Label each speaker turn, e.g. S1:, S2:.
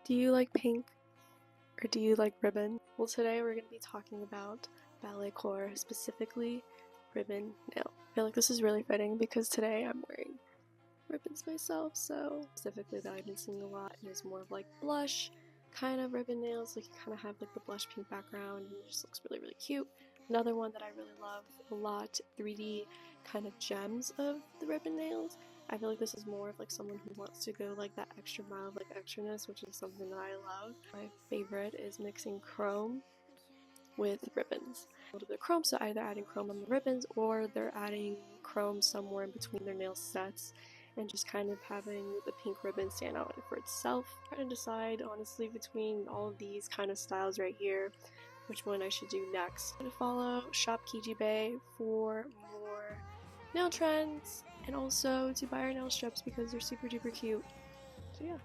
S1: Do you like pink or do you like ribbon? Well, today we're going to be talking about ballet core, specifically ribbon nail. I feel like this is really fitting because today I'm wearing ribbons myself, so specifically that I've been seeing a lot is more of like blush kind of ribbon nails. Like you kind of have like the blush pink background and it just looks really, really cute. Another one that I really love a lot, 3D kind of gems of the ribbon nails. I feel like this is more of like someone who wants to go like that extra mile of like extraness, which is something that I love. My favorite is mixing chrome with ribbons. A little bit of chrome, so either adding chrome on the ribbons or they're adding chrome somewhere in between their nail sets and just kind of having the pink ribbon stand out for itself. I'm trying to decide honestly between all of these kind of styles right here which one I should do next. I'm gonna follow shop Kijibae for more nail trends and also to buy our nail strips because they're super duper cute. So yeah.